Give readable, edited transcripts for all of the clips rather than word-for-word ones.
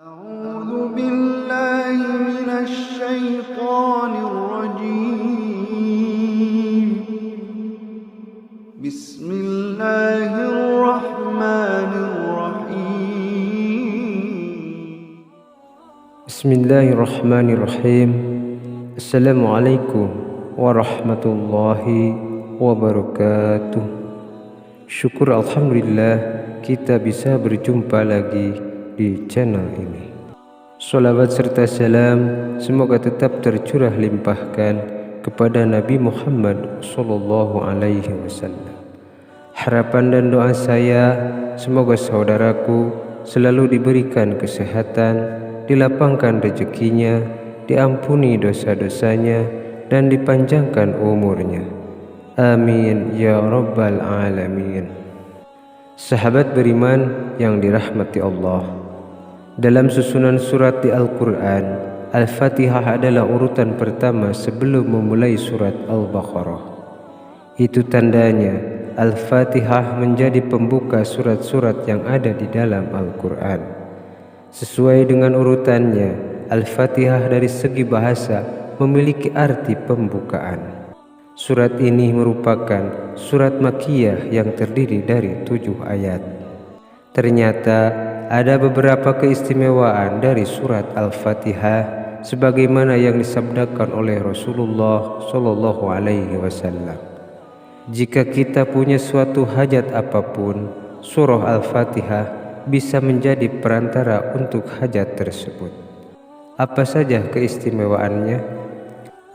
أعوذ بالله من الشيطان الرجيم بسم الله الرحمن الرحيم Bismillahirrahmanirrahim. Assalamualaikum warahmatullahi wabarakatuh. Syukur alhamdulillah kita bisa berjumpa lagi di channel ini. Salawat serta salam semoga tetap tercurah limpahkan kepada Nabi Muhammad sallallahu alaihi wasallam. Harapan dan doa saya semoga saudaraku selalu diberikan kesehatan, dilapangkan rezekinya, diampuni dosa-dosanya, dan dipanjangkan umurnya. Amin ya rabbal alamin. Sahabat beriman yang dirahmati Allah, dalam susunan surat di Al-Quran, Al-Fatihah adalah urutan pertama sebelum memulai surat Al-Baqarah. Itu tandanya Al-Fatihah menjadi pembuka surat-surat yang ada di dalam Al-Quran. Sesuai dengan urutannya, Al-Fatihah dari segi bahasa memiliki arti pembukaan. Surat ini merupakan surat Makkiyah yang terdiri dari 7 ayat. Ternyata ada beberapa keistimewaan dari surat Al-Fatihah sebagaimana yang disabdakan oleh Rasulullah sallallahu alaihi wasallam. Jika kita punya suatu hajat apapun, surah Al-Fatihah bisa menjadi perantara untuk hajat tersebut. Apa saja keistimewaannya?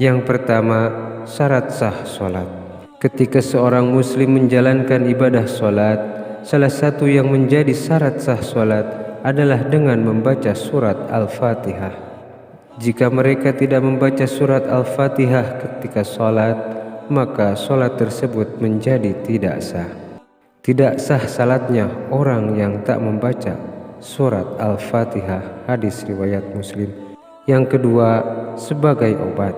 Yang pertama, syarat sah sholat. Ketika seorang muslim menjalankan ibadah sholat, salah satu yang menjadi syarat sah sholat adalah dengan membaca surat Al-Fatihah. Jika mereka tidak membaca surat Al-Fatihah ketika sholat, maka sholat tersebut menjadi tidak sah. Tidak sah salatnya orang yang tak membaca surat Al-Fatihah. Hadis riwayat Muslim. Yang kedua, sebagai obat.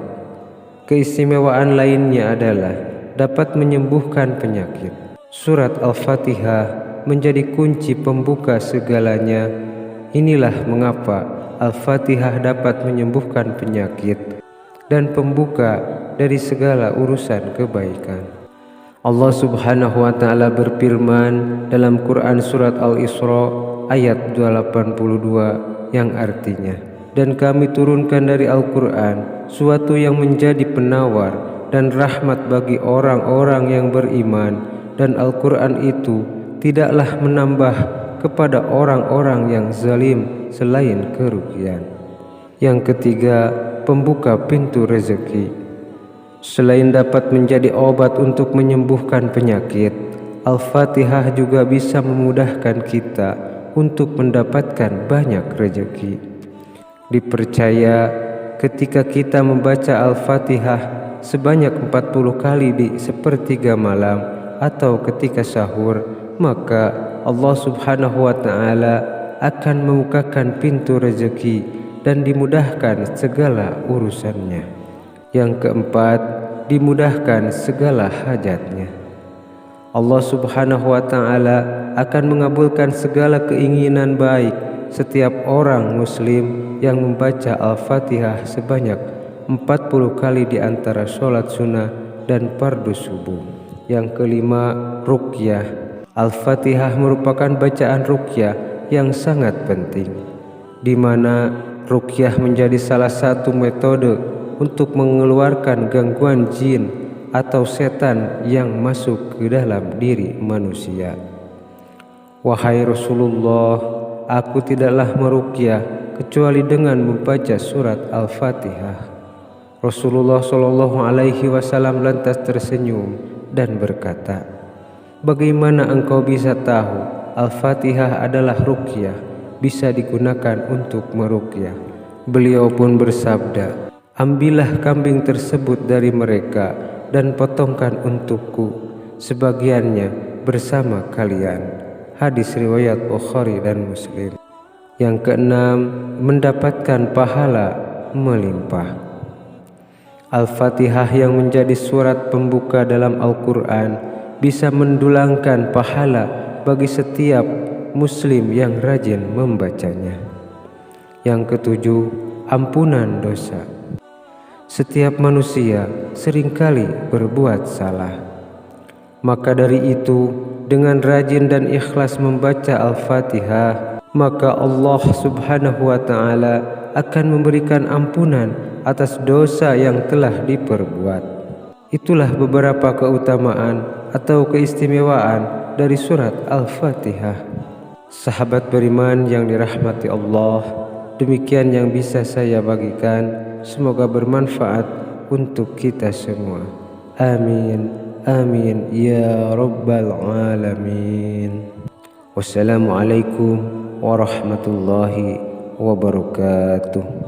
Keistimewaan lainnya adalah dapat menyembuhkan penyakit. Surat Al-Fatihah menjadi kunci pembuka segalanya. Inilah mengapa Al-Fatihah dapat menyembuhkan penyakit dan pembuka dari segala urusan kebaikan. Allah Subhanahu wa taala berfirman dalam Quran surat Al-Isra ayat 282 yang artinya, dan kami turunkan dari Al-Quran suatu yang menjadi penawar dan rahmat bagi orang-orang yang beriman, dan Al-Quran itu tidaklah menambah kepada orang-orang yang zalim selain kerugian. Yang ketiga, pembuka pintu rezeki. Selain dapat menjadi obat untuk menyembuhkan penyakit, Al-Fatihah juga bisa memudahkan kita untuk mendapatkan banyak rezeki. Dipercaya ketika kita membaca Al-Fatihah sebanyak 40 kali di sepertiga malam atau ketika sahur, maka Allah Subhanahu wa taala akan membukakan pintu rezeki dan dimudahkan segala urusannya. Yang keempat, dimudahkan segala hajatnya. Allah Subhanahu wa taala akan mengabulkan segala keinginan baik setiap orang muslim yang membaca Al-Fatihah sebanyak 40 kali di antara sholat sunnah dan fardu subuh. Yang kelima, ruqyah. Al-Fatihah merupakan bacaan ruqyah yang sangat penting, di mana ruqyah menjadi salah satu metode untuk mengeluarkan gangguan jin atau setan yang masuk ke dalam diri manusia. Wahai Rasulullah, aku tidaklah meruqyah kecuali dengan membaca surat Al-Fatihah. Rasulullah sallallahu alaihi wasallam lantas tersenyum dan berkata, "Bagaimana engkau bisa tahu Al-Fatihah adalah ruqyah, bisa digunakan untuk meruqyah?" Beliau pun bersabda, "Ambillah kambing tersebut dari mereka dan potongkan untukku sebagiannya bersama kalian." Hadis riwayat Bukhari dan Muslim. Yang keenam, mendapatkan pahala melimpah. Al-Fatihah yang menjadi surat pembuka dalam Al-Quran bisa mendulangkan pahala bagi setiap muslim yang rajin membacanya. Yang ketujuh, ampunan dosa. Setiap manusia seringkali berbuat salah. Maka dari itu, dengan rajin dan ikhlas membaca Al-Fatihah, maka Allah Subhanahu wa ta'ala akan memberikan ampunan atas dosa yang telah diperbuat. Itulah beberapa keutamaan atau keistimewaan dari surat Al-Fatihah. Sahabat beriman yang dirahmati Allah, demikian yang bisa saya bagikan. Semoga bermanfaat untuk kita semua. Amin, amin ya rabbal alamin. Wassalamualaikum warahmatullahi wabarakatuh.